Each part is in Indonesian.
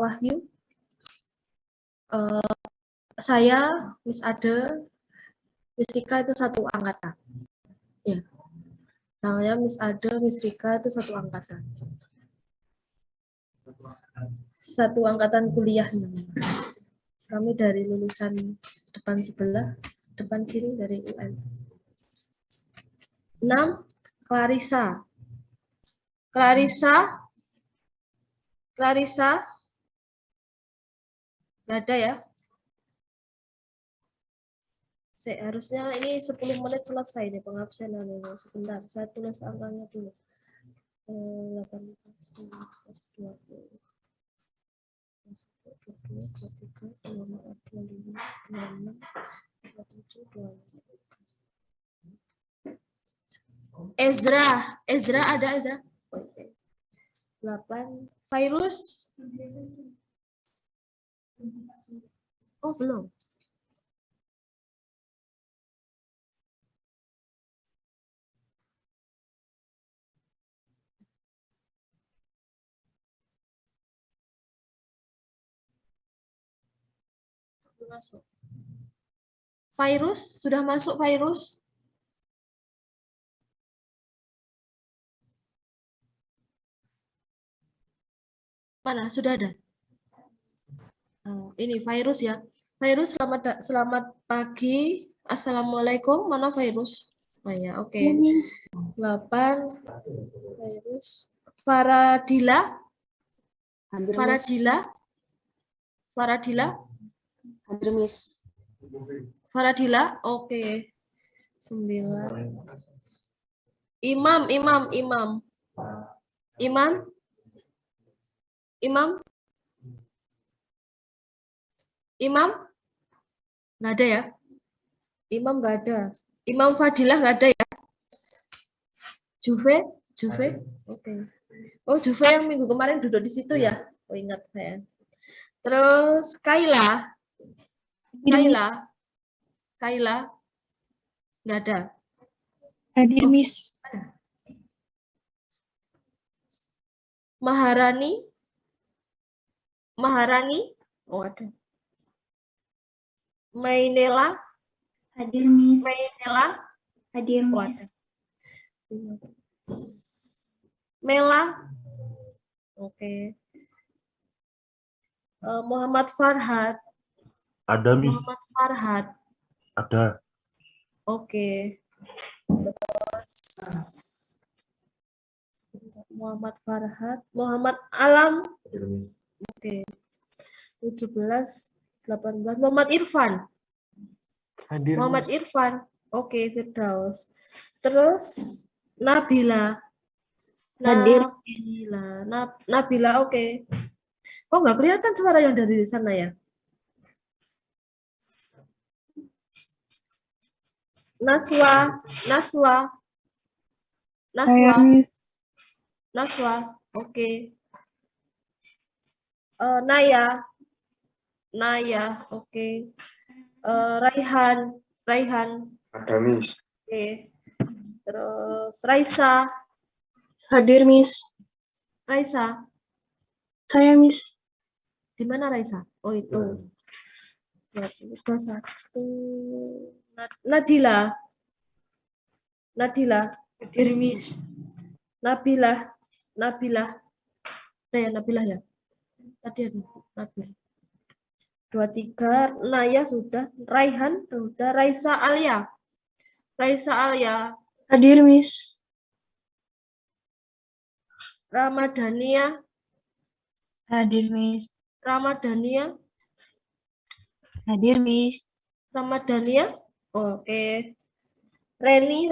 Wahyu. Saya, Miss Ade, Miss Rika itu satu angkatan. Ya. Saya, Miss Ade, Miss Rika itu satu angkatan. Satu angkatan kuliahnya. Kami dari lulusan depan sebelah, depan sini dari UN. 6. Clarissa. Nggak ada ya? Harusnya ini 10 menit selesai nih pengabsenan ini. Sebentar, saya tulis angkanya dulu. 18, 19, 20. 22, 23, 24, 25, 26, 27, 28. Ezra ada Ezra? Oke. 8. Virus? Oh, belum. Masuk. Virus sudah masuk virus? Mana? Sudah ada? Ini virus ya. Virus selamat pagi. Assalamualaikum. Mana virus? Oh ya, oke. 8 virus. Faradila. Faradila, oke. 9. Imam. Nggak ada ya? Imam nggak ada. Imam Fadilah nggak ada ya? Juve, oke. Oh, Juve yang minggu kemarin duduk di situ ya? Oh, ingat saya. Terus Kaila nggak ada. Hadir, Miss. Maharani, oh ada. Mainela, Hadir, Miss. Hadir, Miss. Mela, oke. Muhammad Farhad. Ada, Miss. Muhammad Farhad. Ada. Oke. Terus Muhammad Farhad, Muhammad Alam. Oke. 17, 18. Muhammad Irfan. Hadir, Muhammad Miss. Irfan. Oke, Firdaus. Terus Nabila. Hadir. Nabila, oke. Oh, nggak kelihatan suara yang dari sana ya? Naswa, oke. Naya, oke. Raihan. Ada, Miss. Oke. Terus Raisa. Hadir, Miss. Raisa. Saya, Miss. Di mana Raisa? Oh, itu. 21. Nadila. Hadir, Miss. Nabilah. Ya, Nabilah ya. Tadi ada Nabilah. 23. Naya sudah. Raihan sudah. Raisa Alia. Hadir, Miss. Ramadhania. Hadir, Miss. Hadir, Miss. Ramadhania. Oke. Reni.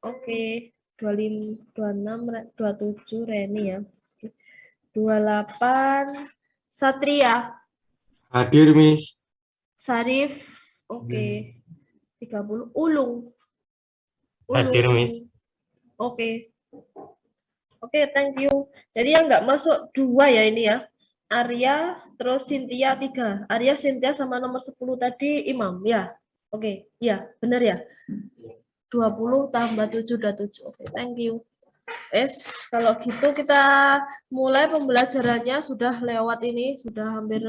Oke. 25, 26, 27 Reni ya. 28 Satria. Hadir, Miss. Sarif. Oke. 30 Ulung. Hadir, Miss. Oke. Oke, thank you. Jadi yang nggak masuk 2 ya ini ya. Arya, terus Cynthia 3. Arya, Cynthia sama nomor 10 tadi Imam ya. Oke, ya, benar ya. 20 tambah 7 udah 7. Oke, thank you. Kalau gitu kita mulai pembelajarannya sudah lewat ini, sudah hampir,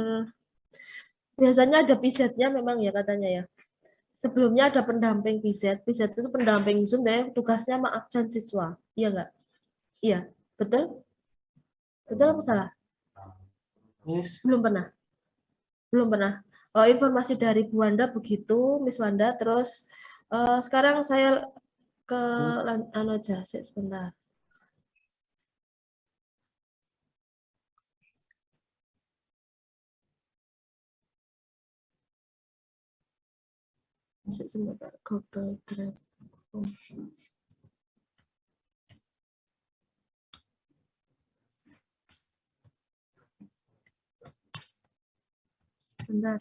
biasanya ada PZ-nya memang ya katanya ya. Sebelumnya ada pendamping PZ. PZ itu pendamping Zoom ya, tugasnya maaf dan siswa. Iya enggak? Iya, betul? Betul apa salah? Miss. Belum pernah. Belum pernah. Oh, informasi dari Bu Wanda begitu, Miss Wanda. Terus sekarang saya ke anu aja, sebentar. Sebentar, Google Drive. Bentar,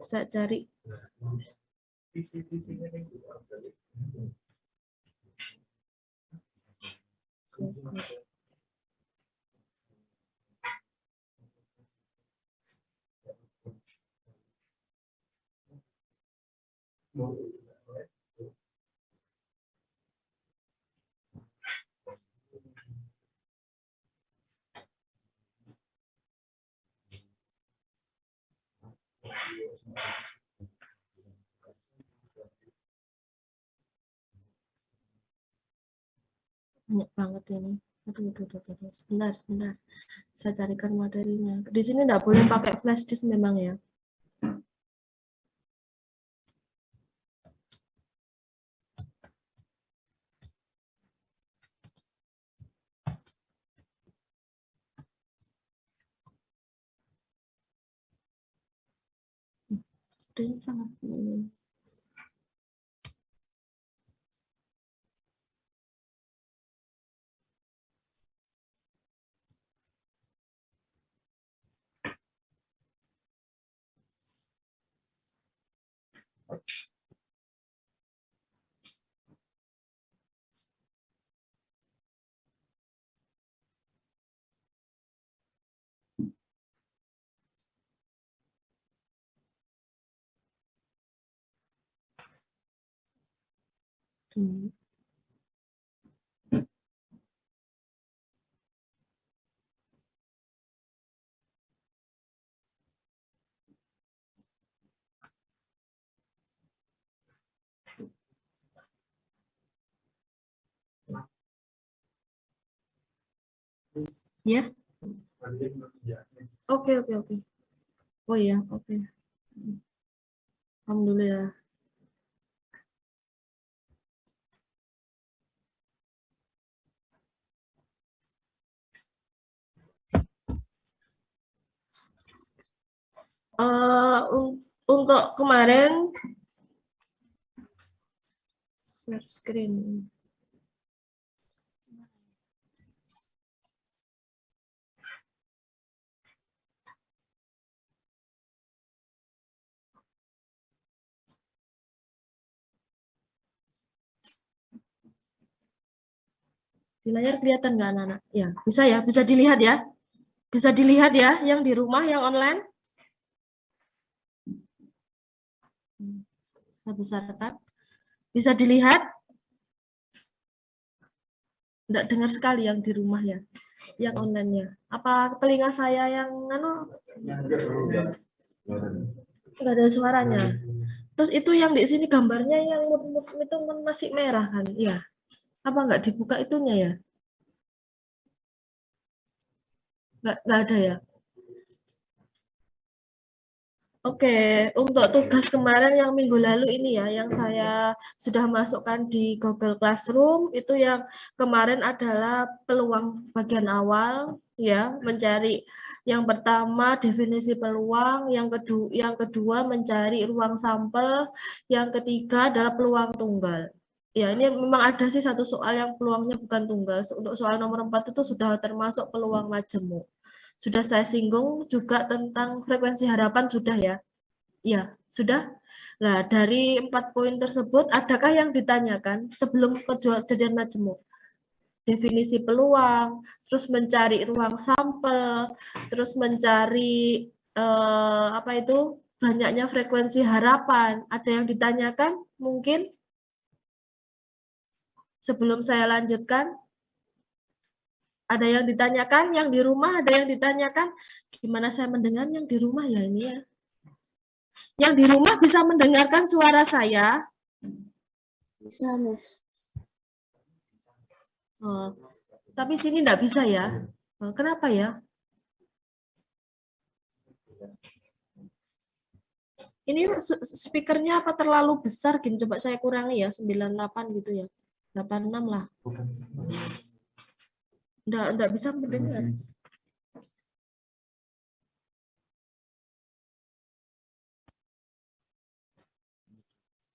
saya cari. Banyak banget ini. Aduh. Sebentar. Saya carikan materinya. Di sini enggak boleh pakai flash disk memang ya. Ini sangat ini. Ya. Oke. Oh ya, oke. Alhamdulillah. Untuk kemarin share screen. Di layar kelihatan nggak anak-anak? Ya, bisa dilihat ya. Bisa dilihat ya yang di rumah, yang online. Saya besarkan. Bisa dilihat? Enggak dengar sekali yang di rumah ya, yang online-nya. Apa telinga saya yang enggak ada suaranya. Terus itu yang di sini gambarnya yang itu masih merah kan? Iya. Apa enggak dibuka itunya ya? Enggak ada ya? Oke, untuk tugas kemarin yang minggu lalu ini ya, yang saya sudah masukkan di Google Classroom, itu yang kemarin adalah peluang bagian awal, ya, mencari yang pertama definisi peluang, yang kedua mencari ruang sampel, yang ketiga adalah peluang tunggal. Ya, ini memang ada sih satu soal yang peluangnya bukan tunggal. Untuk soal nomor 4 itu sudah termasuk peluang majemuk. Sudah saya singgung juga tentang frekuensi harapan sudah ya? Ya, sudah. Nah, dari 4 poin tersebut, adakah yang ditanyakan sebelum kejadian majemuk? Definisi peluang, terus mencari ruang sampel, terus mencari apa itu banyaknya frekuensi harapan. Ada yang ditanyakan? Mungkin sebelum saya lanjutkan. Ada yang ditanyakan, yang di rumah ada yang ditanyakan. Gimana saya mendengar yang di rumah ya ini ya. Yang di rumah bisa mendengarkan suara saya? Bisa, Miss. Oh, tapi sini enggak bisa ya. Oh, kenapa ya? Ini speakernya apa terlalu besar gini? Coba saya kurangi ya, 98 gitu ya. 86 lah. Enggak bisa mendengar.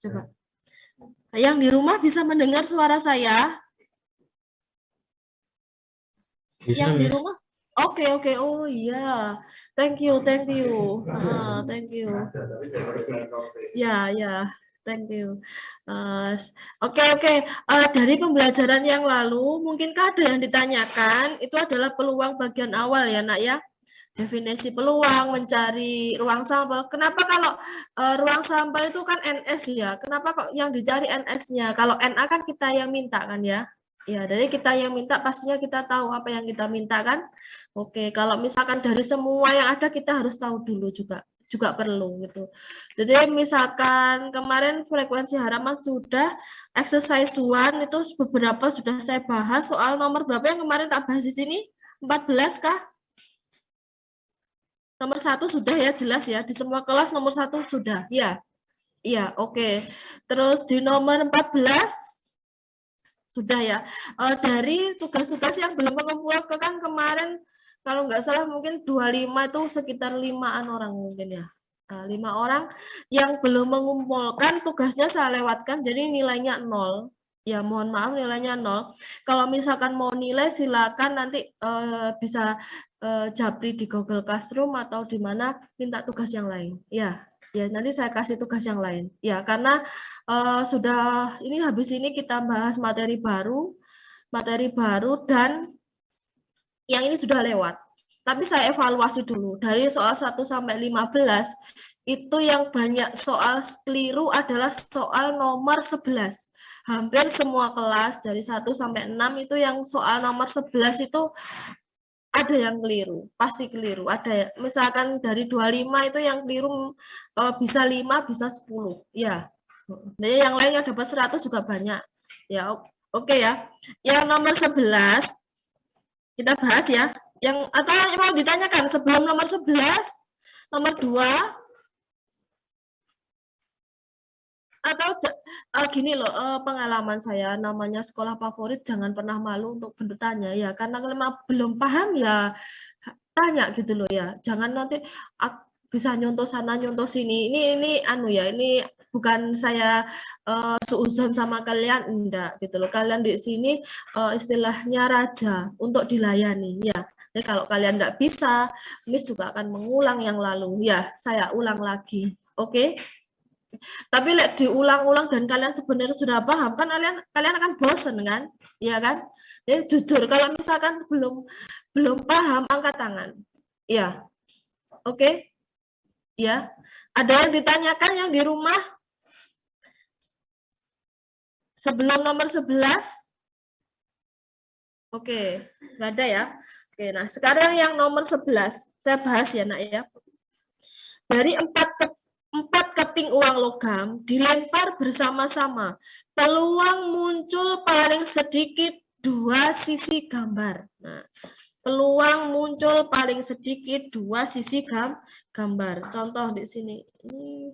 Coba. Yang di rumah bisa mendengar suara saya? Bisa, Yang di Miss. rumah? Oke. Oh iya. Thank you. Thank you. Ya. Thank you. Oke. Dari pembelajaran yang lalu, mungkinkah ada yang ditanyakan? Itu adalah peluang bagian awal ya, Nak ya. Definisi peluang, mencari ruang sampel. Kenapa kalau ruang sampel itu kan NS ya? Kenapa kok yang dicari NS-nya? Kalau NA kan kita yang minta kan ya? Ya, dari kita yang minta pastinya kita tahu apa yang kita minta kan? Oke, kalau misalkan dari semua yang ada kita harus tahu dulu juga perlu gitu. Jadi misalkan kemarin frekuensi harapan sudah, exercise 1 itu beberapa sudah saya bahas. Soal nomor berapa yang kemarin tak bahas di sini? 14 kah? Nomor 1 sudah ya, jelas ya. Di semua kelas nomor 1 sudah. Ya. Iya, oke. Terus di nomor 14 sudah ya. Dari tugas-tugas yang belum mengumpulkan kan kemarin kalau nggak salah mungkin 25 itu sekitar 5-an orang mungkin ya. 5 orang yang belum mengumpulkan tugasnya saya lewatkan jadi nilainya 0. Ya mohon maaf nilainya 0. Kalau misalkan mau nilai silakan nanti bisa japri di Google Classroom atau di mana minta tugas yang lain. Ya nanti saya kasih tugas yang lain. Ya karena sudah ini habis ini kita bahas materi baru dan yang ini sudah lewat. Tapi saya evaluasi dulu dari soal 1 sampai 15 itu yang banyak soal keliru adalah soal nomor 11. Hampir semua kelas dari 1 sampai 6 itu yang soal nomor 11 itu ada yang keliru, pasti keliru. Ada misalkan dari 25 itu yang keliru bisa 5, bisa 10. Ya. Jadi yang lain yang dapat 100 juga banyak. Ya, oke ya. Yang nomor 11 kita bahas ya. Yang atau mau ditanyakan sebelum nomor 11, nomor 2 atau gini loh, pengalaman saya namanya sekolah favorit jangan pernah malu untuk bertanya ya karena kalau belum paham ya tanya gitu loh ya. Jangan nanti bisa nyontoh sana nyontoh sini. Ini bukan saya suuzon sama kalian enggak gitu loh. Kalian di sini istilahnya raja untuk dilayani ya. Jadi kalau kalian enggak bisa, Miss juga akan mengulang yang lalu ya. Saya ulang lagi. Oke? Tapi lihat diulang-ulang dan kalian sebenarnya sudah paham kan kalian akan bosen kan? Iya kan? Jadi jujur kalau misalkan belum paham angkat tangan. Ya. Oke? Ya. Ada yang ditanyakan yang di rumah? Sebelum nomor 11? Oke, nggak ada ya. Oke, nah sekarang yang nomor 11. Saya bahas ya, Nak ya. Dari 4 keping uang logam dilempar bersama-sama. Peluang muncul paling sedikit 2 sisi gambar. Nah, peluang muncul paling sedikit 2 sisi gambar. Contoh di sini. Ini.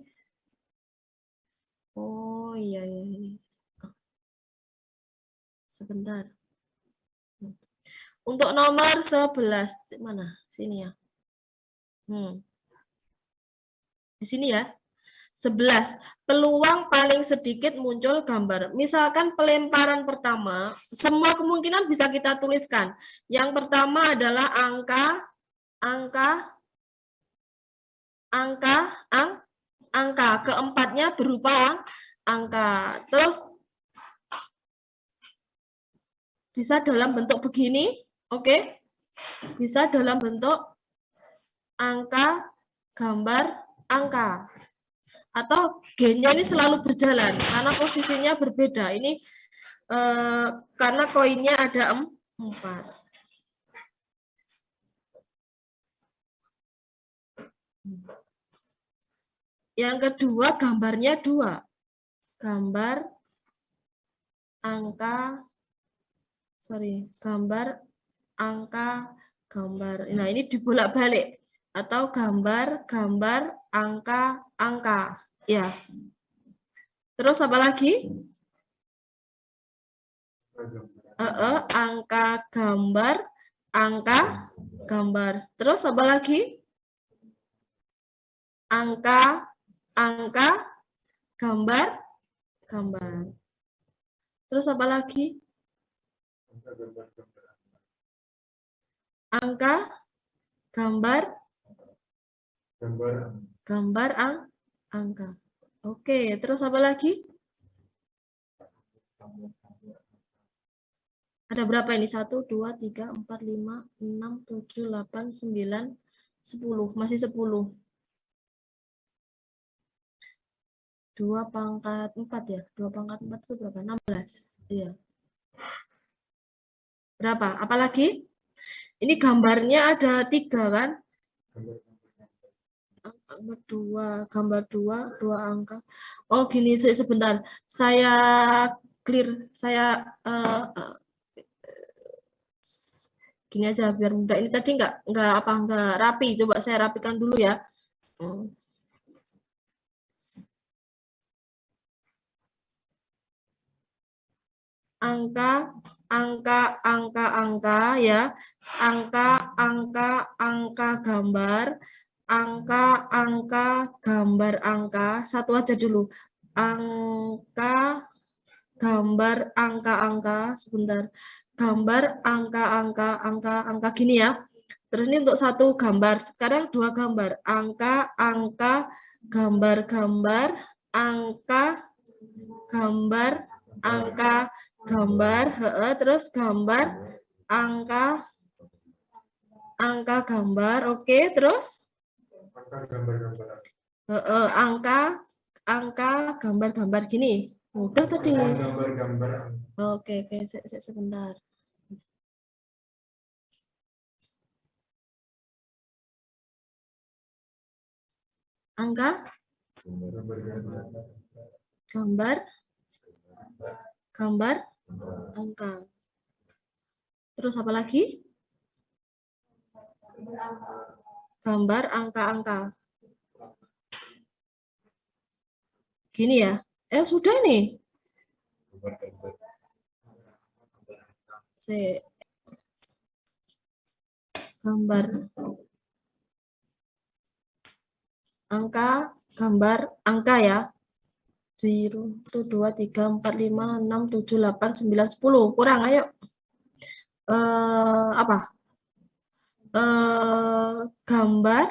Oh iya. Sebentar. Untuk nomor 11 mana? Sini ya. Di sini ya. 11. Peluang paling sedikit muncul gambar. Misalkan pelemparan pertama, semua kemungkinan bisa kita tuliskan. Yang pertama adalah angka. Keempatnya berupa angka. Terus bisa dalam bentuk begini, oke? Bisa dalam bentuk angka, gambar, angka. Atau gennya ini selalu berjalan karena posisinya berbeda. Ini karena koinnya ada 4. Yang kedua, gambarnya 2. Gambar angka, gambar angka, gambar. Nah, ini dibolak-balik. Atau gambar, angka, angka. Ya. Terus apa lagi? Angka, gambar, angka, gambar. Terus apa lagi? Angka, gambar, gambar. Terus apa lagi? Angka, gambar, angka. Oke, terus apa lagi? Ada berapa ini? 1, 2, 3, 4, 5, 6, 7, 8, 9, 10. Masih 10. 2 pangkat 4 ya? 2 pangkat 4 itu berapa? 16. Iya. Berapa? Apalagi? Ini gambarnya ada 3 kan? Gambar 2 angka. Oh gini, sebentar. Saya clear. Saya gini aja biar mudah. Ini tadi nggak rapi. Coba saya rapikan dulu ya. Angka ya. Angka gambar. Angka gambar angka. Satu aja dulu. Angka gambar angka sebentar. Gambar angka gini ya. Terus ini untuk satu gambar. Sekarang 2 gambar. Angka gambar angka gambar angka gambar. Terus gambar angka gambar. Oke, terus angka gambar gini. Udah tadi. Oke, sebentar. Angka gambar angka. Terus apa lagi? Gambar angka. Gini ya. Sudah nih. Gambar angka gambar angka ya. 0, 1, 2, 3, 4, 5, 6, 7, 8, 9, 10. Kurang, ayo. Apa? Gambar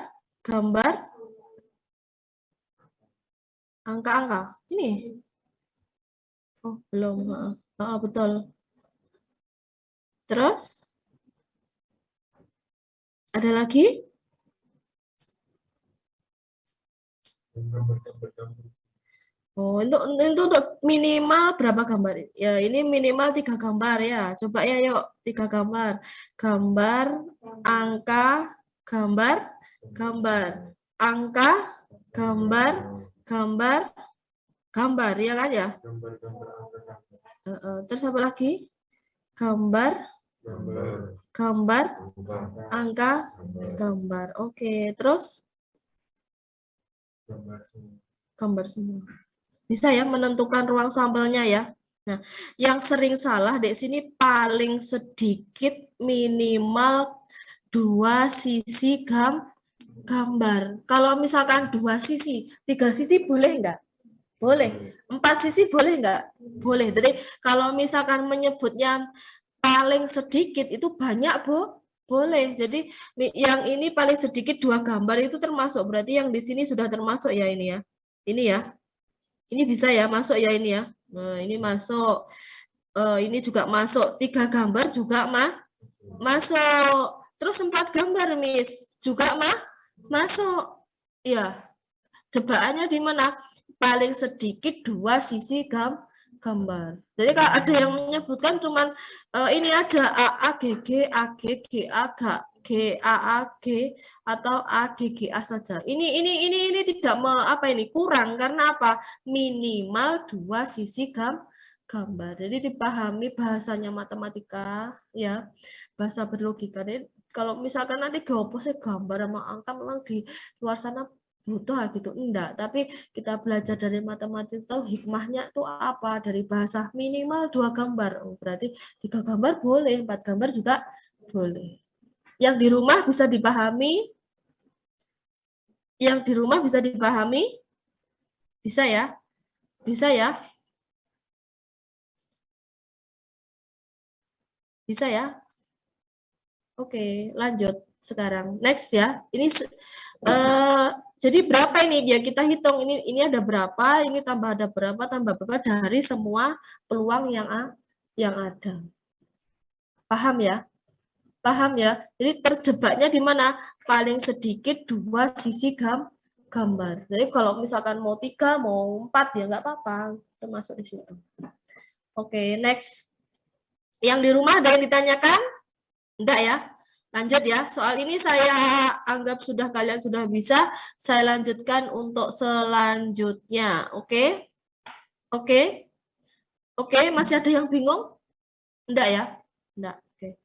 angka. Ini. Oh, belum. Betul. Terus? Ada lagi? Oh, itu untuk minimal berapa gambar? Ya, ini minimal 3 gambar ya. Coba ya, yuk 3 gambar. Gambar, angka, gambar. Angka, gambar, ya kan ya? Terus apa lagi? Gambar, angka, gambar. Oke, terus? Gambar semua. Bisa ya menentukan ruang sampelnya ya. Nah, yang sering salah di sini paling sedikit minimal 2 sisi gambar. Kalau misalkan 2 sisi, 3 sisi boleh enggak? Boleh. 4 sisi boleh enggak? Boleh. Jadi kalau misalkan menyebutnya paling sedikit itu banyak, boleh. Jadi yang ini paling sedikit 2 gambar itu termasuk. Berarti yang di sini sudah termasuk ya ini ya. Ini ya. Ini bisa ya, masuk ya ini ya. Nah, ini masuk. Ini juga masuk. 3 gambar juga masuk. Terus 4 gambar, Miss. Juga masuk. Ya. Jebakannya di mana? Paling sedikit 2 sisi gambar. Jadi kalau ada yang menyebutkan cuman ini aja A, G, G, A, G, G, A, GAAG atau AGGA saja. Ini tidak kurang karena apa? Minimal 2 sisi gambar. Jadi dipahami bahasanya matematika ya, bahasa berlogika. Jadi kalau misalkan nanti gopusnya gambar sama angka memang di luar sana butuh gitu, enggak, tapi kita belajar dari matematika itu hikmahnya itu apa, dari bahasa minimal 2 gambar. Berarti 3 gambar boleh, 4 gambar juga boleh. Yang di rumah bisa dipahami? Yang di rumah bisa dipahami? Bisa ya? Bisa ya? Bisa ya? Oke, lanjut sekarang. Next ya. Ini jadi berapa ini dia kita hitung, ini ada berapa, ini tambah ada berapa, tambah berapa dari semua peluang yang ada. Paham ya? Paham ya? Jadi terjebaknya di mana? Paling sedikit 2 sisi gambar. Jadi kalau misalkan mau 3, mau 4 ya nggak apa-apa, termasuk di situ. Oke, next. Yang di rumah ada yang ditanyakan? Enggak ya? Lanjut ya. Soal ini saya anggap kalian sudah bisa. Saya lanjutkan untuk selanjutnya. Oke? Oke? Oke, masih ada yang bingung? Enggak ya? Enggak. Oke.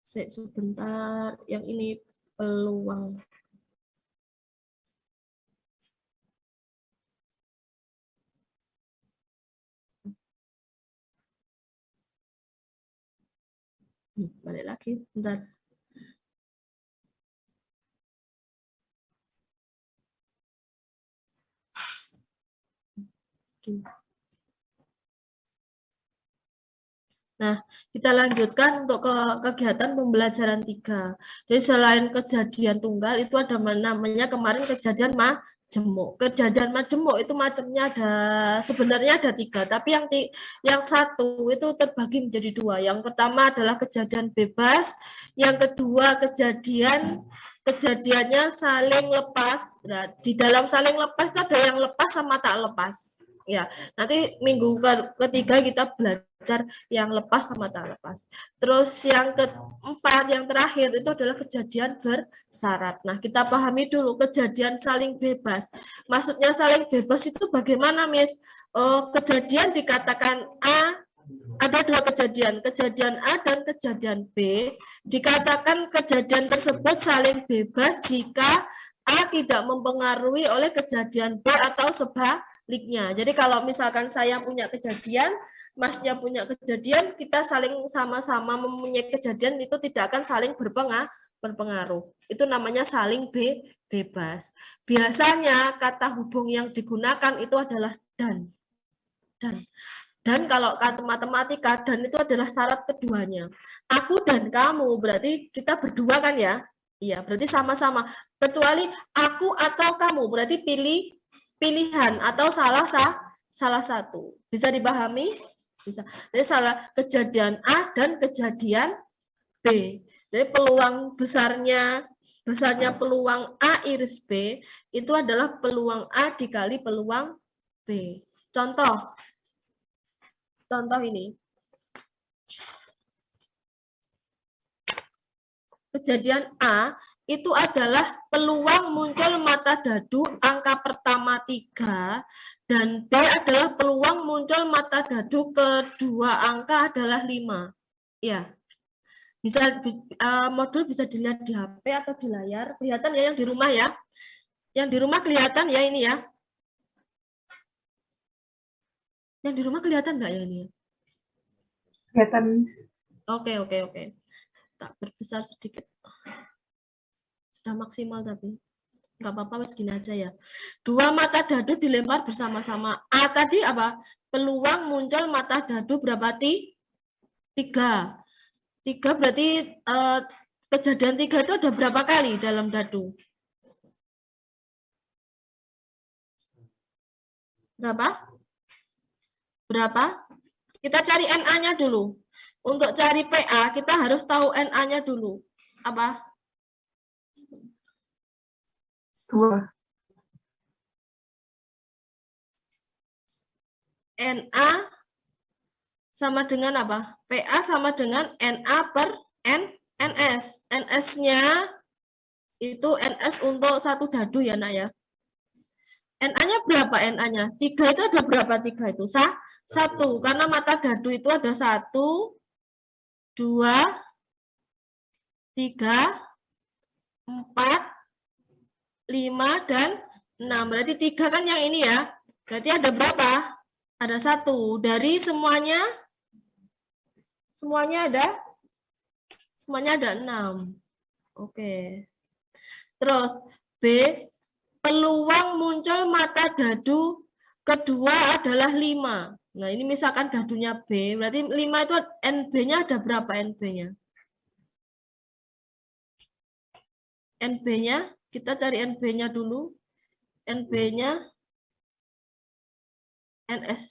Sebentar, yang ini peluang. Balik lagi, bentar. Oke. Nah, kita lanjutkan untuk kegiatan pembelajaran 3. Jadi selain kejadian tunggal itu ada namanya kemarin kejadian majemuk. Kejadian majemuk itu macamnya sebenarnya ada 3, tapi yang satu itu terbagi menjadi 2. Yang pertama adalah kejadian bebas, yang kedua kejadiannya saling lepas. Nah, di dalam saling lepas itu ada yang lepas sama tak lepas. Ya, nanti minggu ketiga kita belajar yang lepas sama tak lepas. Terus yang keempat, yang terakhir itu adalah kejadian bersyarat. Nah, kita pahami dulu kejadian saling bebas. Maksudnya saling bebas itu bagaimana, Miss? Kejadian dikatakan A, ada 2 kejadian A dan kejadian B. Dikatakan kejadian tersebut saling bebas jika A tidak mempengaruhi oleh kejadian B atau sebaliknya. Jadi kalau misalkan saya punya kejadian, Masnya punya kejadian, kita saling sama-sama mempunyai kejadian itu tidak akan saling berpengaruh. Itu namanya saling bebas. Biasanya kata hubung yang digunakan itu adalah dan. Dan kalau kata matematika, dan itu adalah syarat keduanya. Aku dan kamu, berarti kita berdua kan ya? Iya, berarti sama-sama. Kecuali aku atau kamu, berarti pilihan atau salah satu. Bisa dipahami? Bisa. Jadi salah kejadian A dan kejadian B. Jadi peluang besarnya peluang A iris B itu adalah peluang A dikali peluang B. Contoh ini. Kejadian A itu adalah peluang muncul mata dadu angka pertama 3 dan B adalah peluang muncul mata dadu kedua angka adalah 5. Ya. Bisa modul bisa dilihat di HP atau di layar. Kelihatan ya yang di rumah ya. Yang di rumah kelihatan ya ini ya. Yang di rumah kelihatan enggak ya ini? Kelihatan. Oke. Tak berbesar sedikit. Sudah maksimal tapi nggak apa-apa, wes gini aja ya. 2 mata dadu dilempar bersama-sama. A tadi apa? Peluang muncul mata dadu berapa? 3. 3 berarti kejadian 3 itu ada berapa kali dalam dadu? Berapa? Kita cari NA-nya dulu. Untuk cari PA, kita harus tahu NA-nya dulu. Apa? 2. NA sama dengan apa? PA sama dengan NA per NS. NS-nya itu NS untuk satu dadu ya nak ya. NA-nya berapa NA-nya? 3 itu ada berapa 3 itu? 1. Karena mata dadu itu ada 1, 2, 3, 4, 5, dan 6. Berarti 3 kan yang ini ya. Berarti ada berapa? Ada 1. Dari semuanya ada 6. Oke. Terus B, peluang muncul mata dadu kedua adalah 5. Nah, ini misalkan dadunya B, berarti 5 itu NB-nya ada berapa NB-nya? NB-nya, kita cari NB-nya dulu. NB-nya NS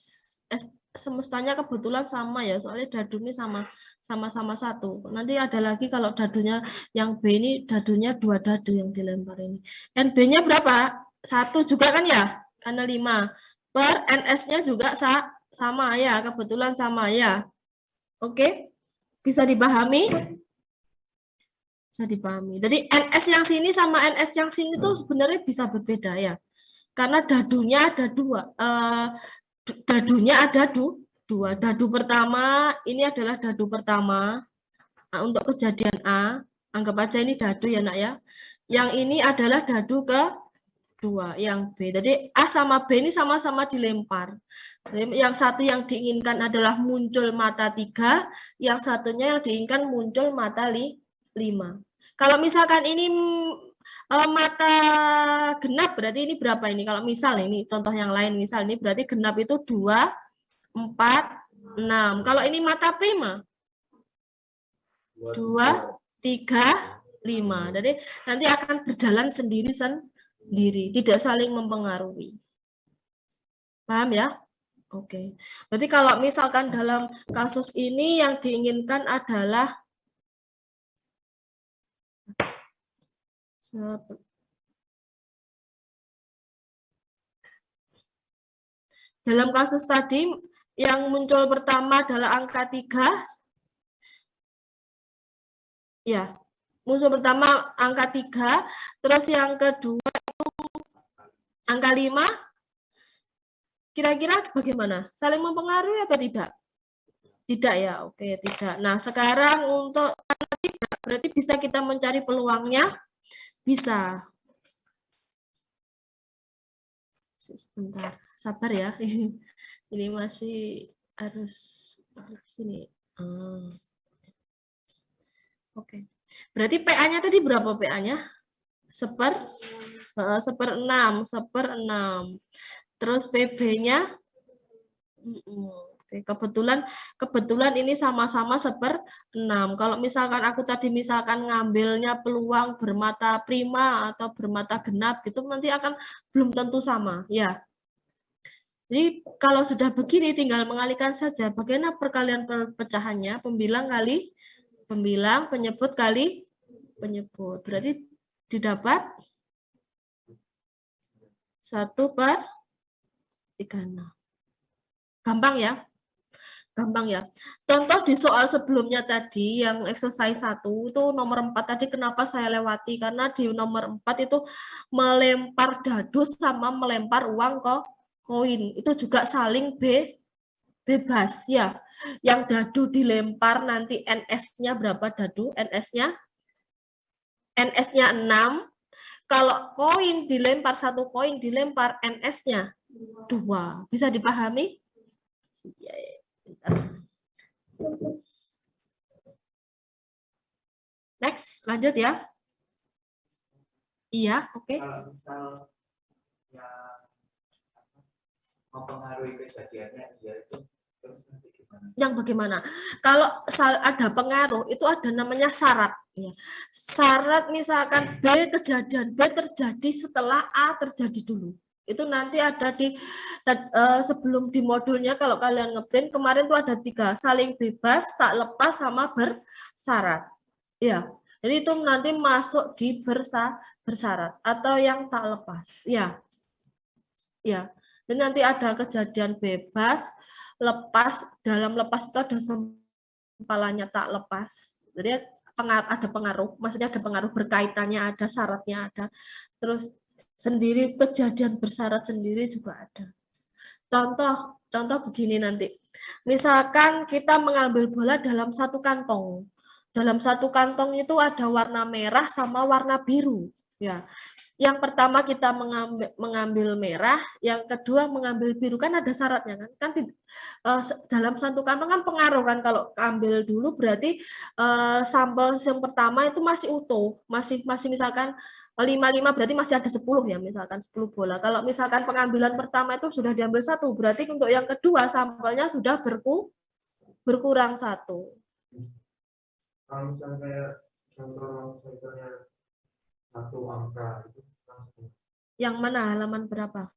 semestanya kebetulan sama ya, soalnya dadu ini sama-sama 1. Nanti ada lagi kalau dadunya yang B ini dadunya 2 dadu yang dilempar ini. NB-nya berapa? 1 juga kan ya? Karena 5. Per NS-nya juga sama ya, kebetulan sama ya. Oke? Bisa dipahami? Bisa dipahami. Jadi NS yang sini sama NS yang sini tuh sebenarnya bisa berbeda ya. Karena dadunya ada 2. Dadunya ada 2. Dadu pertama, ini adalah dadu pertama. Nah, untuk kejadian A, anggap aja ini dadu ya nak ya. Yang ini adalah dadu kedua, yang B. Jadi A sama B ini sama-sama dilempar. Yang satu yang diinginkan adalah muncul mata 3, yang satunya yang diinginkan muncul mata 5. Kalau misalkan ini mata genap, berarti ini berapa ini? Kalau misal ini contoh yang lain, misal ini berarti genap itu 2, 4, 6. Kalau ini mata prima 2, 3, 5. Jadi nanti akan berjalan sendiri, tidak saling mempengaruhi. Paham ya? Oke. Berarti kalau misalkan dalam kasus ini yang diinginkan adalah dalam kasus tadi yang muncul pertama adalah angka 3. Ya, muncul pertama angka 3, terus yang kedua itu angka 5. Kira-kira bagaimana? Saling mempengaruhi atau tidak? Tidak ya, oke, tidak. Nah, sekarang untuk angka 3, berarti bisa kita mencari peluangnya? Bisa. Sebentar, sabar ya. Ini masih harus sini. Oke. Berarti PA-nya tadi berapa PA-nya? 1/6. Terus PB-nya kebetulan ini sama-sama 1/6. Kalau misalkan aku tadi misalkan ngambilnya peluang bermata prima atau bermata genap gitu nanti akan belum tentu sama ya. Jadi kalau sudah begini tinggal mengalihkan saja. Bagaimana perkalian pecahannya? Pembilang kali pembilang, penyebut kali penyebut. Berarti didapat 1/36. Gampang ya? Gampang ya. Contoh di soal sebelumnya tadi yang exercise 1 itu nomor 4 tadi kenapa saya lewati karena di nomor 4 itu melempar dadu sama melempar uang koin. Itu juga saling bebas ya. Yang dadu dilempar nanti NS-nya berapa dadu? NS-nya 6. Kalau koin dilempar, satu koin dilempar, NS-nya 2. Bisa dipahami? Next, lanjut ya. Iya, oke. Kalau misal yang mempengaruhi kejadiannya, ya itu terus nanti gimana? Yang bagaimana? Kalau ada pengaruh, itu ada namanya syarat. Syarat misalkan kejadian B terjadi setelah A terjadi dulu. Itu nanti ada di sebelum di modulnya kalau kalian ngeprint kemarin tuh ada 3, saling bebas, tak lepas, sama bersyarat. Ya, jadi itu nanti masuk di bersyarat atau yang tak lepas. Ya, Dan nanti ada kejadian bebas, lepas, dalam lepas itu ada sempalannya tak lepas. Jadi ada pengaruh, maksudnya ada pengaruh berkaitannya, ada syaratnya ada. Terus sendiri kejadian bersyarat sendiri juga ada. Contoh begini nanti. Misalkan kita mengambil bola dalam satu kantong. Dalam satu kantong itu ada warna merah sama warna biru. Ya, yang pertama kita mengambil merah, yang kedua mengambil biru, kan ada syaratnya kan? Dalam satu kantong kan pengaruh kan, kalau ambil dulu berarti sampel yang pertama itu masih utuh, masih misalkan 5 berarti masih ada 10 ya, misalkan 10 bola. Kalau misalkan pengambilan pertama itu sudah diambil 1, berarti untuk yang kedua sampelnya sudah berkurang 1. Kalau misalnya kayak contoh sampelnya 1 angka itu langsung. Yang mana, halaman berapa?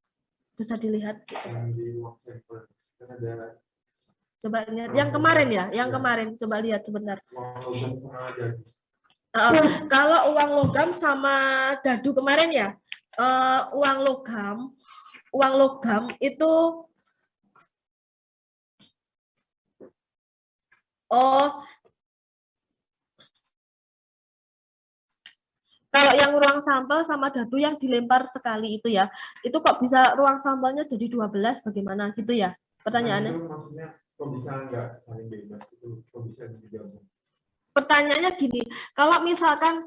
Bisa dilihat. Yang di ruang sampel kan ada. Coba lihat yang kemarin ya, yang kemarin coba lihat sebentar. Kalau uang logam sama dadu kemarin ya, uang logam itu kalau yang ruang sampel sama dadu yang dilempar sekali itu ya, itu kok bisa ruang sampelnya jadi 12 bagaimana gitu ya pertanyaannya? Nah, itu maksudnya kok bisa enggak saling bebas itu, kok bisa digabung? Pertanyaannya gini, kalau misalkan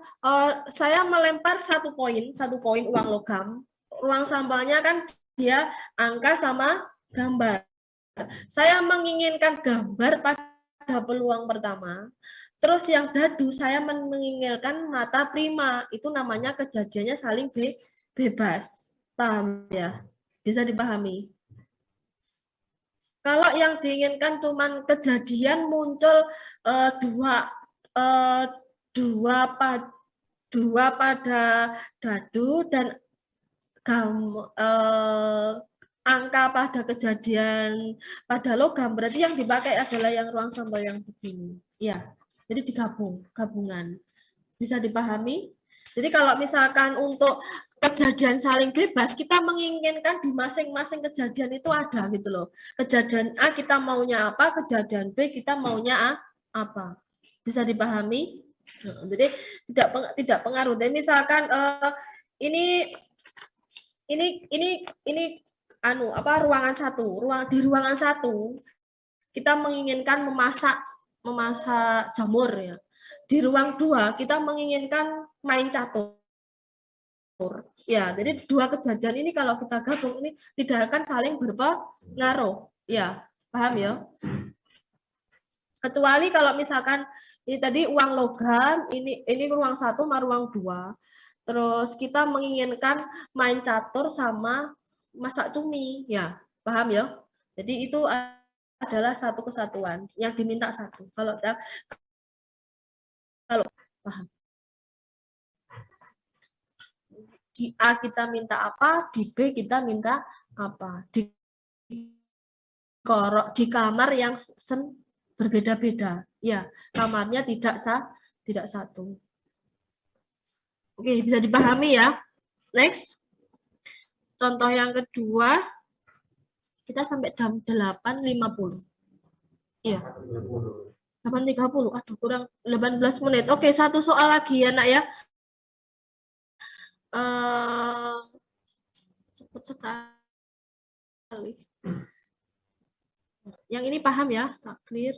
saya melempar satu koin uang logam, ruang sampelnya kan dia angka sama gambar. Saya menginginkan gambar pada peluang pertama, terus yang dadu saya menginginkan mata prima, itu namanya kejadiannya saling bebas. Paham ya? Bisa dipahami? Kalau yang diinginkan cuman kejadian muncul dua pada dadu dan angka pada kejadian pada logam, berarti yang dipakai adalah yang ruang sampel yang begini. Ya, jadi gabungan. Bisa dipahami? Jadi kalau misalkan untuk kejadian saling bebas, kita menginginkan di masing-masing kejadian itu ada gitu loh. Kejadian A kita maunya apa, kejadian B kita maunya apa. Bisa dipahami? Jadi tidak pengaruh. Dan misalkan ini ruangan satu. Di ruangan satu kita menginginkan memasak jamur ya. Di ruang 2 kita menginginkan main catur. Ya, jadi dua kejadian ini kalau kita gabung ini tidak akan saling berpengaruh. Ya, paham ya? Kecuali kalau misalkan ini tadi uang logam, ini ruang 1 sama ruang 2. Terus kita menginginkan main catur sama masak cumi, ya, paham ya? Jadi itu adalah satu kesatuan yang diminta satu. Kalau paham. Di A kita minta apa, di B kita minta apa. Di kamar yang berbeda-beda. Ya, kamarnya tidak satu. Oke, bisa dipahami ya. Next. Contoh yang kedua, kita sampai jam 8.50. Iya. 8.30. Aduh, kurang 18 menit. Oke, satu soal lagi ya, Nak ya. Cepat sekali. Yang ini paham ya? Tak clear.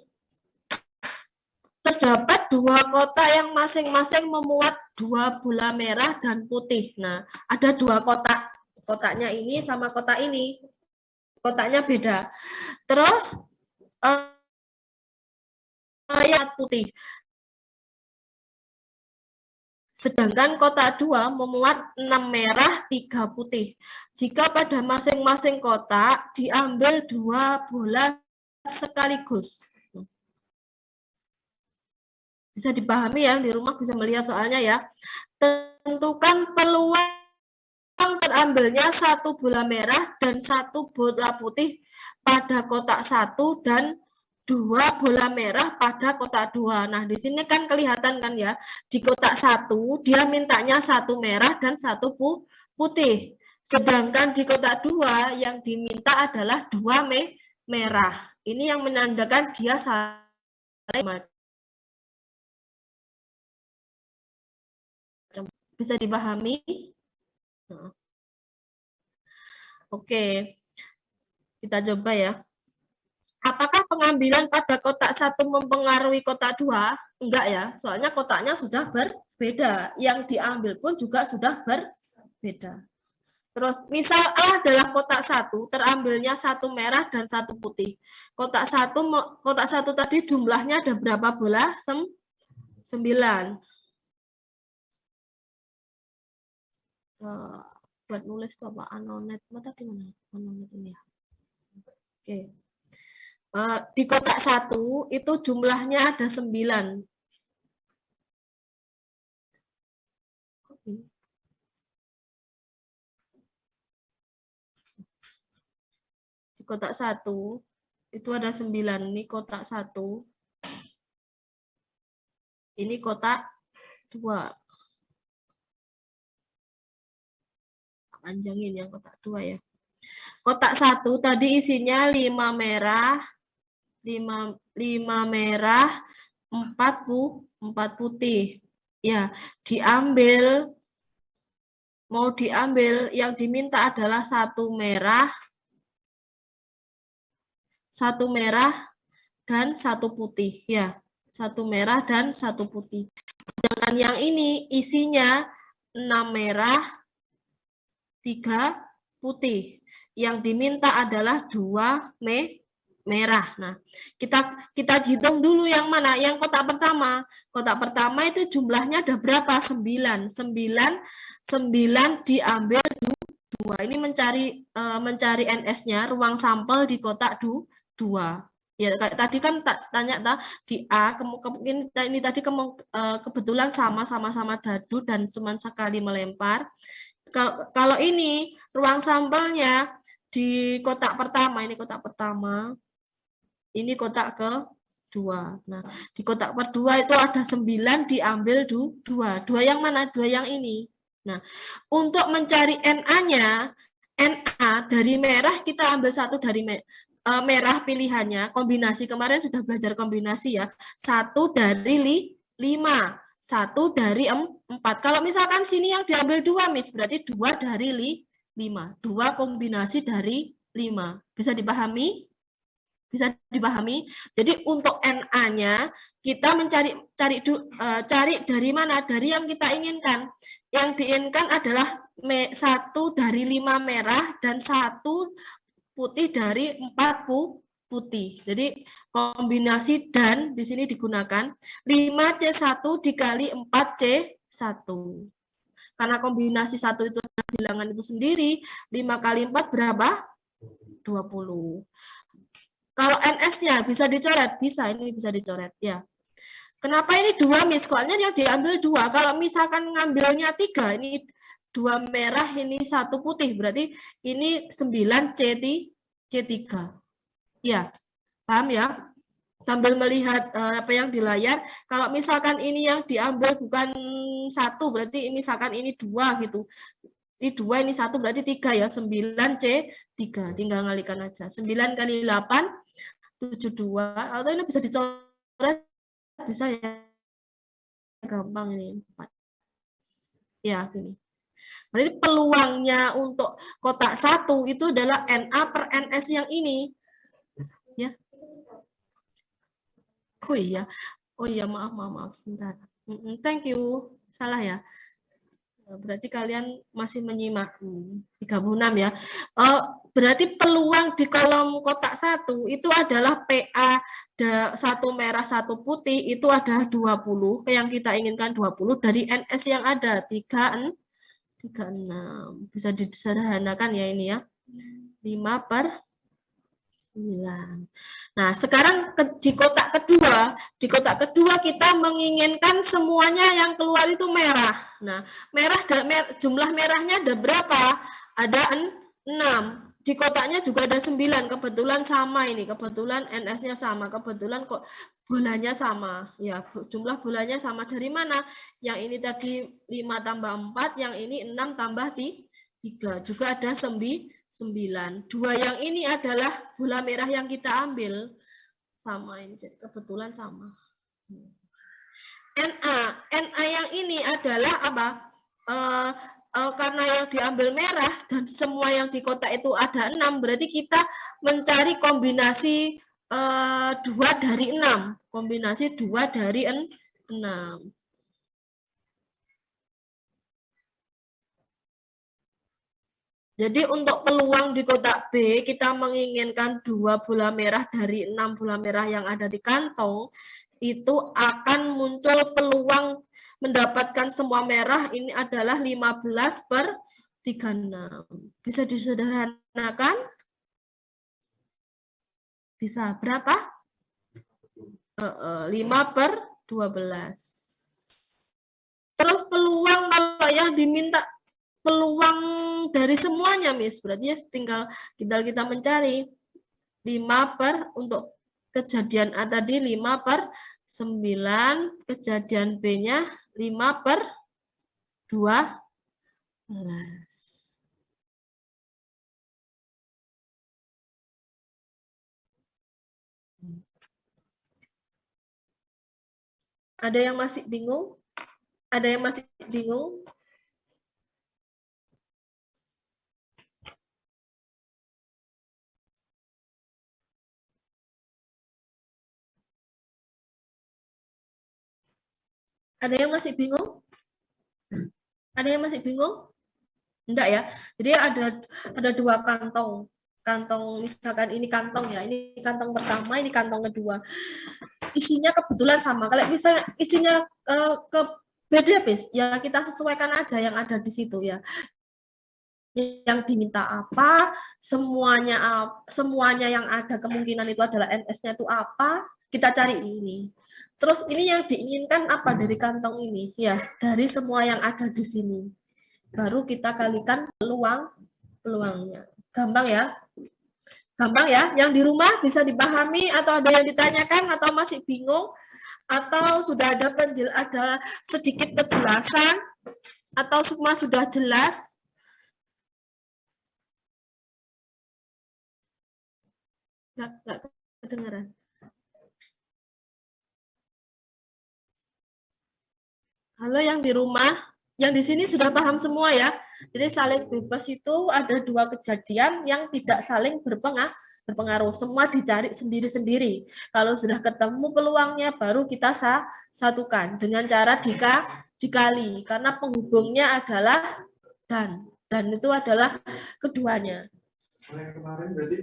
Terdapat dua kotak yang masing-masing memuat 2 bola merah dan putih. Nah, ada 2 kotak. Kotaknya ini sama kotak ini. Kotaknya beda. Terus yang putih. Sedangkan kotak 2 memuat 6 merah, 3 putih. Jika pada masing-masing kotak diambil 2 bola sekaligus. Bisa dipahami ya, di rumah bisa melihat soalnya ya. Tentukan peluang terambilnya 1 bola merah dan 1 bola putih pada kotak 1 dan 2 bola merah pada kotak 2. Nah, di sini kan kelihatan kan ya, di kotak 1 dia mintanya 1 merah dan 1 putih. Sedangkan di kotak 2 yang diminta adalah 2 merah. Ini yang menandakan dia saling macam. Bisa dipahami? Oke, kita coba ya. Apakah pengambilan pada kotak 1 mempengaruhi kotak 2? Enggak ya, soalnya kotaknya sudah berbeda. Yang diambil pun juga sudah berbeda. Terus, misal A adalah kotak 1, terambilnya 1 merah dan 1 putih. Kotak 1 tadi jumlahnya ada berapa bola? 9. Buat nulis itu apa? Anonet. Tadi mana? Anonet ini ya. Oke. Di kotak 1 itu jumlahnya ada 9. Di kotak 1 itu ada 9. Ini kotak 1. Ini kotak 2. Panjangin yang kotak 2 ya. Kotak 1 tadi isinya 5 merah, 5 merah, 4 putih. Ya, mau diambil yang diminta adalah 1 merah dan 1 putih. Ya, 1 merah dan 1 putih. Sedangkan yang ini isinya 6 merah, 3 putih. Yang diminta adalah 2 merah. Nah, kita hitung dulu yang mana? Yang kotak pertama. Kotak pertama itu jumlahnya ada berapa? 9. 9 diambil 2. Ini mencari NS-nya, ruang sampel di kotak 2. Ya, tadi kan tanya di A, ini tadi kebetulan sama-sama dadu dan cuma sekali melempar. Kalau ini ruang sampelnya di kotak pertama, ini kotak pertama, ini kotak kedua. Nah, di kotak kedua itu ada 9 diambil 2. 2 yang mana? 2 yang ini. Nah, untuk mencari NA-nya, NA dari merah kita ambil 1 dari merah pilihannya. Kombinasi kemarin sudah belajar kombinasi ya. 1 dari 5. 1 dari 4. Kalau misalkan sini yang diambil 2, Miss, berarti 2 dari 5. 2 kombinasi dari 5. Bisa dipahami? Bisa dipahami? Jadi untuk NA-nya kita cari dari mana? Dari yang kita inginkan. Yang diinginkan adalah 1 dari 5 merah dan 1 putih dari 4 putih. Jadi kombinasi dan di sini digunakan 5C1 dikali 4C1. Karena kombinasi 1 itu adalah bilangan itu sendiri, 5 kali 4 berapa? 20. Kalau NS-nya bisa dicoret? Bisa, ini bisa dicoret ya. Kenapa ini 2, Miss? Soalnya yang diambil 2. Kalau misalkan ngambilnya 3, ini 2 merah, ini 1 putih. Berarti ini 9C3. Ya, paham ya? Sambil melihat apa yang di layar, kalau misalkan ini yang diambil bukan 1, berarti misalkan ini 2 gitu. Ini 2, ini 1, berarti 3 ya. 9C3. Tinggal ngalikan aja. 9 kali 8, 72. Atau ini bisa dicoret. Bisa ya. Gampang ini. 4. Ya, gini. Berarti peluangnya untuk kotak 1 itu adalah NA per NS yang ini. Ya. Oh iya, maaf sebentar. Thank you. Salah ya. Berarti kalian masih menyimak 36 ya. Berarti peluang di kolom kotak 1 itu adalah PA 1 merah 1 putih itu ada 20. Yang kita inginkan 20 dari NS yang ada 36. Bisa disederhanakan ya ini ya. 5 per 9. Nah, sekarang di kotak kedua kita menginginkan semuanya yang keluar itu merah. Nah, jumlah merahnya ada berapa? Ada 6. Di kotaknya juga ada 9. Kebetulan sama ini, kebetulan NS-nya sama, kebetulan kok bolanya sama. Ya, jumlah bolanya sama dari mana? Yang ini tadi 5 tambah 4, yang ini 6 tambah 3. Juga ada 9. 2 yang ini adalah bola merah yang kita ambil. Sama ini, kebetulan sama. NA yang ini adalah apa? Karena yang diambil merah dan semua yang di kotak itu ada 6, berarti kita mencari kombinasi 2 dari 6. Kombinasi 2 dari 6. Jadi untuk peluang di kotak B, kita menginginkan 2 bola merah dari 6 bola merah yang ada di kantong, itu akan muncul peluang mendapatkan semua merah, ini adalah 15/36. Bisa disederhanakan? Bisa berapa? 5/12. Terus peluang kalau yang diminta peluang dari semuanya, Miss, berarti tinggal kita mencari 5 untuk kejadian A tadi 5/9, kejadian B-nya 5/12. Ada yang masih bingung? Ada yang masih bingung? Ada yang masih bingung? Ada yang masih bingung? Enggak ya. Jadi ada 2 kantong. Kantong misalkan ini kantong ya. Ini kantong pertama, ini kantong kedua. Isinya kebetulan sama. Kalau misalnya isinya beda, Bis, ya kita sesuaikan aja yang ada di situ ya. Yang diminta apa, semuanya yang ada kemungkinan itu adalah NS-nya itu apa, kita cari ini. Terus ini yang diinginkan apa dari kantong ini? Ya, dari semua yang ada di sini. Baru kita kalikan peluangnya. Gampang ya? Gampang ya? Yang di rumah bisa dipahami atau ada yang ditanyakan atau masih bingung? Atau sudah ada sedikit kejelasan? Atau semua sudah jelas? Nggak kedengeran. Halo yang di rumah, yang di sini sudah paham semua ya. Jadi saling bebas itu ada 2 kejadian yang tidak saling berpengaruh. Semua dicari sendiri-sendiri. Kalau sudah ketemu peluangnya, baru kita satukan dengan cara dikali. Karena penghubungnya adalah dan. Dan itu adalah keduanya. Kemarin berarti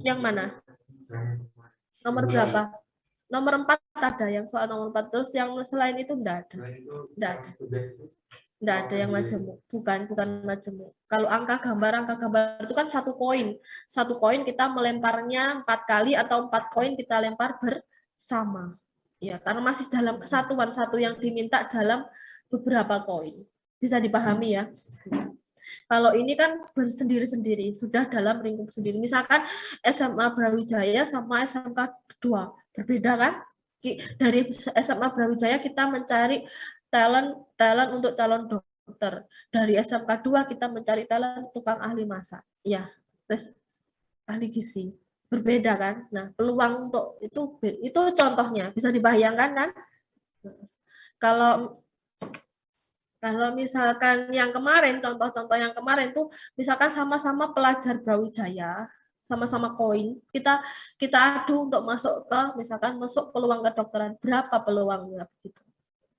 yang mana? Nomor berapa? Nomor 4 ada, yang soal nomor 4. Terus yang selain itu enggak ada. Enggak ada yang majemuk. Bukan majemuk. Kalau angka gambar itu kan 1 koin. 1 koin kita melemparnya 4 kali atau 4 koin kita lempar bersama. Ya, karena masih dalam kesatuan, satu yang diminta dalam beberapa koin. Bisa dipahami ya? Kalau ini kan bersendiri-sendiri, sudah dalam lingkup sendiri. Misalkan SMA Brawijaya sama SMK 2, berbeda kan? Dari SMA Brawijaya kita mencari talent untuk calon dokter. Dari SMK 2 kita mencari talent tukang ahli masak. Ya, ahli gizi. Berbeda kan? Nah, peluang untuk itu contohnya, bisa dibayangkan kan? Kalau misalkan yang kemarin, contoh-contoh yang kemarin tuh, misalkan sama-sama pelajar Brawijaya, sama-sama koin, kita adu untuk masuk ke, misalkan masuk peluang kedokteran, berapa peluangnya begitu.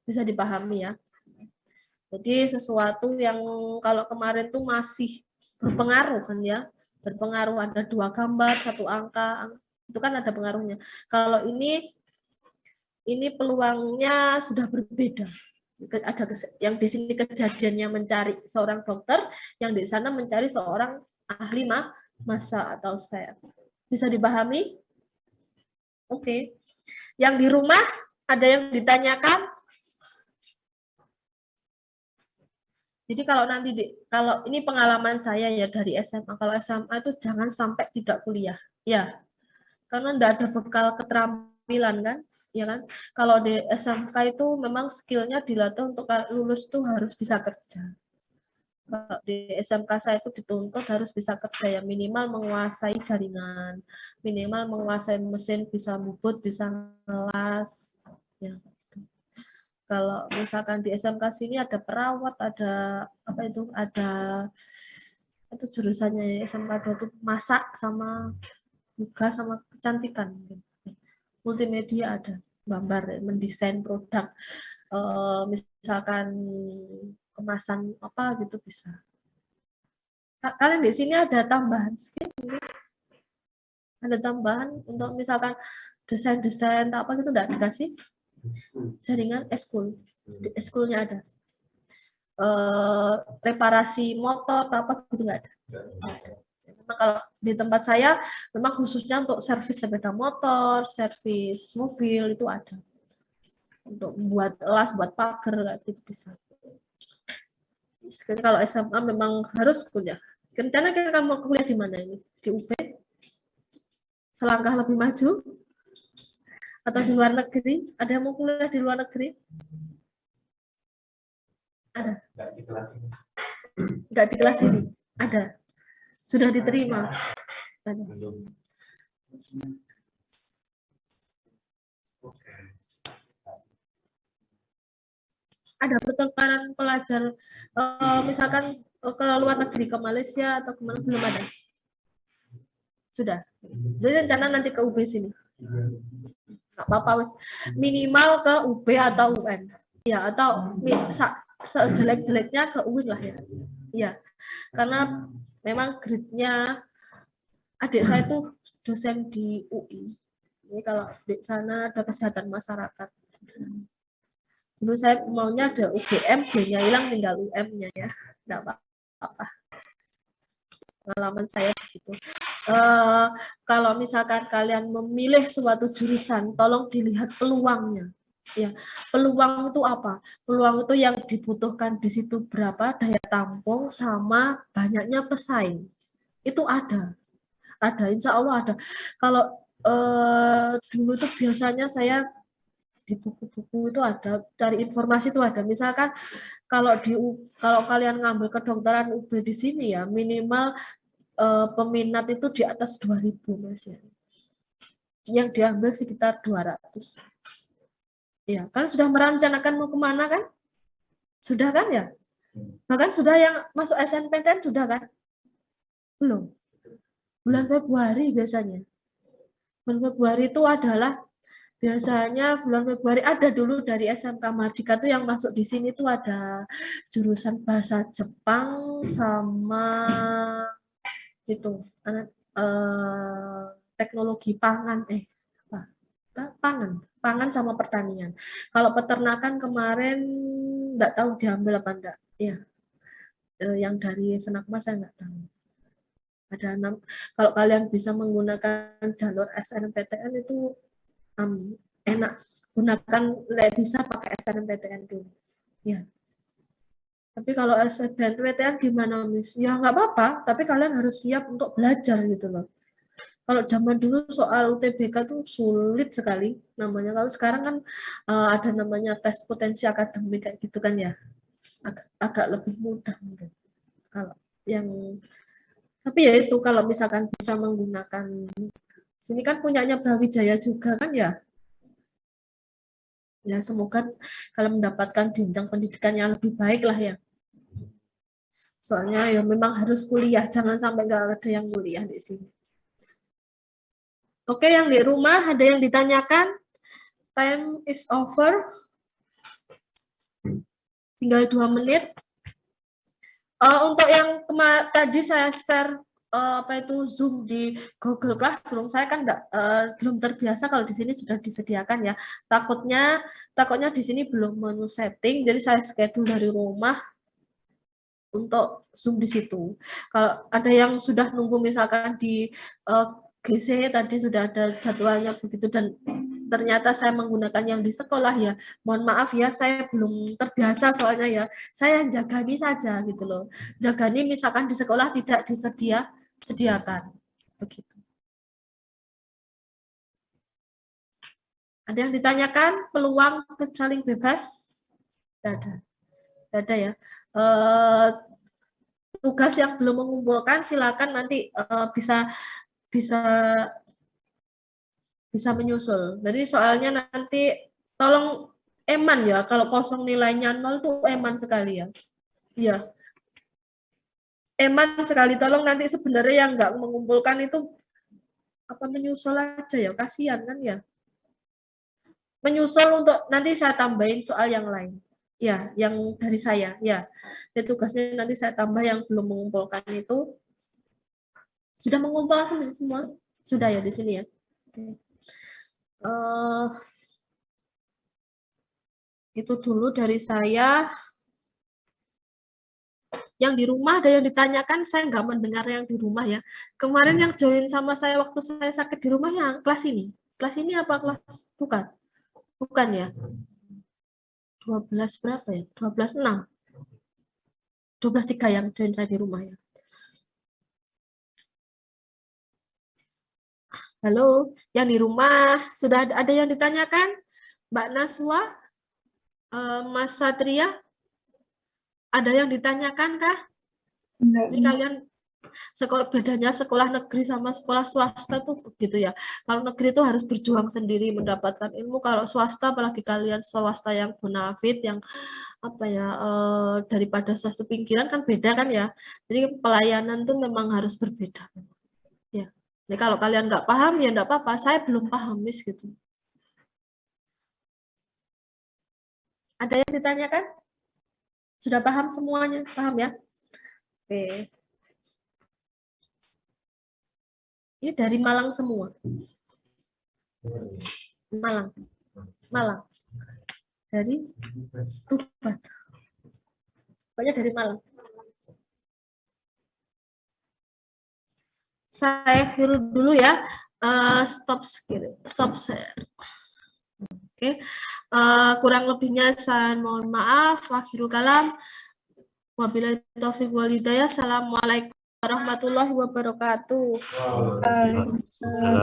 Bisa dipahami ya. Jadi sesuatu yang kalau kemarin tuh masih berpengaruh kan ya, berpengaruh, ada 2 gambar, 1 angka, itu kan ada pengaruhnya. Kalau ini peluangnya sudah berbeda. Ada yang di sini kejadiannya mencari seorang dokter, yang di sana mencari seorang ahli masak atau chef. Bisa dipahami? Oke. Yang di rumah ada yang ditanyakan? Jadi kalau nanti kalau ini pengalaman saya ya dari SMA, kalau SMA itu jangan sampai tidak kuliah, ya, karena tidak ada bekal keterampilan kan, ya kan. Kalau di SMK itu memang skillnya dilatih untuk lulus tuh harus bisa kerja. Di SMK saya itu dituntut harus bisa kerja ya, minimal menguasai jaringan, minimal menguasai mesin, bisa bubut, bisa ngelas. Ya. Kalau misalkan di SMK sini ada perawat, ada apa itu, ada itu jurusannya SMK 2 itu masak sama yoga sama kecantikan. Multimedia ada, gambar, mendesain produk, misalkan kemasan apa gitu bisa. Kalian di sini ada tambahan skill, ada tambahan untuk misalkan desain-desain apa gitu, enggak dikasih jaringan eskul, eskulnya ada. Reparasi motor atau apa gitu enggak ada. Memang kalau di tempat saya memang khususnya untuk servis sepeda motor, servis mobil itu ada. Untuk buat las, buat pagar gitu bisa. Kalau SMA memang harus kuliah. Rencana kira kamu mau kuliah di mana ini? Di UB? Selangkah lebih maju? Atau di luar negeri? Ada yang mau kuliah di luar negeri? Ada? Enggak di kelas ini? Ada? Sudah diterima? Ada. Ada pertukaran pelajar misalkan ke luar negeri, ke Malaysia atau kemana, belum ada? Sudah. Jadi rencana nanti ke UB sini. Nggak apa-apa, minimal ke UB atau UN. Ya, atau sejelek-jeleknya ke UIN lah ya. Ya, karena memang grade-nya adik saya itu dosen di UI. Jadi kalau di sana ada kesehatan masyarakat. Dulu saya maunya ada UGM, G-nya hilang, tinggal UM-nya ya. Nggak apa-apa. Pengalaman saya begitu. Kalau misalkan kalian memilih suatu jurusan, tolong dilihat peluangnya. Ya, peluang itu apa? Peluang itu yang dibutuhkan di situ berapa, daya tampung sama banyaknya pesaing. Itu ada, insya Allah ada. Kalau dulu itu biasanya saya di buku-buku itu ada, cari informasi itu ada. Misalkan kalau kalian ngambil kedokteran UB di sini ya, minimal peminat itu di atas 2.000 Mas ya. Yang diambil sekitar 200. Ya, kan sudah merencanakan mau kemana kan? Sudah kan ya? Bahkan sudah yang masuk SNPTN sudah kan? Belum. Bulan Februari biasanya. Bulan Februari itu adalah biasanya bulan Februari ada dulu dari SMK Mardika tuh yang masuk di sini tuh ada jurusan bahasa Jepang sama itu teknologi pangan pangan sama pertanian. Kalau peternakan kemarin nggak tahu diambil apa enggak. Ya, yang dari Senakma saya nggak tahu. Ada 6. Kalau kalian bisa menggunakan jalur SNMPTN itu enak. Gunakan, bisa pakai SNMPTN dulu. Ya. Tapi kalau SNMPTN gimana, Miss? Ya nggak apa-apa, tapi kalian harus siap untuk belajar gitu loh. Kalau zaman dulu soal UTBK tuh sulit sekali namanya. Kalau sekarang kan ada namanya tes potensi akademik kayak gitu kan ya. Agak lebih mudah mungkin. Kalau yang tapi ya itu kalau misalkan bisa menggunakan sini kan punyanya Brawijaya juga kan ya. Ya semoga kalau mendapatkan jenjang pendidikan yang lebih baik lah ya. Soalnya ya memang harus kuliah, jangan sampai nggak ada yang kuliah di sini. Oke, yang di rumah ada yang ditanyakan? Time is over. Tinggal 2 menit. Untuk yang tadi saya share apa itu Zoom di Google Classroom, saya kan belum terbiasa kalau di sini sudah disediakan ya. Takutnya di sini belum menu setting, jadi saya schedule dari rumah untuk Zoom di situ. Kalau ada yang sudah nunggu misalkan di GC tadi sudah ada jadwalnya begitu dan ternyata saya menggunakan yang di sekolah ya, mohon maaf ya, saya belum terbiasa soalnya ya, saya jagani saja gitu loh. Jagani misalkan di sekolah tidak disediakan begitu. Ada yang ditanyakan peluang saling bebas? Tidak ada ya. tugas yang belum mengumpulkan silakan nanti bisa menyusul. Jadi soalnya nanti tolong eman ya, kalau kosong nilainya 0 tuh eman sekali ya. Iya. Eman sekali, tolong nanti sebenarnya yang nggak mengumpulkan itu apa menyusul aja ya, kasihan kan ya. Menyusul untuk nanti saya tambahin soal yang lain. Ya, yang dari saya. Ya, jadi tugasnya nanti saya tambah yang belum mengumpulkan itu. Sudah mengumpulkan semua? Sudah ya di sini ya. Oke. Itu dulu dari saya. Yang di rumah ada yang ditanyakan, saya nggak mendengar yang di rumah ya. Kemarin yang join sama saya waktu saya sakit di rumah yang kelas ini. Kelas ini apa kelas? Bukan. Bukan ya. 12 berapa ya? 12.6. 12.3 yang join saya di rumah ya. Halo, yang di rumah sudah ada yang ditanyakan? Mbak Naswa, Mas Satria, ada yang ditanyakan kah? Enggak, Ini kalian bedanya sekolah negeri sama sekolah swasta tuh begitu ya. Kalau negeri itu harus berjuang sendiri mendapatkan ilmu. Kalau swasta, apalagi kalian swasta yang bonafit, yang apa ya, daripada swasta pinggiran kan beda kan ya. Jadi pelayanan tuh memang harus berbeda. Ya. Jadi kalau kalian nggak paham ya nggak apa-apa. Saya belum paham gitu. Ada yang ditanyakan? Sudah paham semuanya? Paham ya? Oke. Ini dari Malang semua. Malang. Dari Tuban. Pokoknya dari Malang. Saya akhiri dulu ya. Stop share. Oke. Kurang lebihnya saya mohon maaf. Akhirul kalam. Wabillahi taufiq wal hidayah. Assalamualaikum warahmatullahi wabarakatuh. Waalaikumsalam.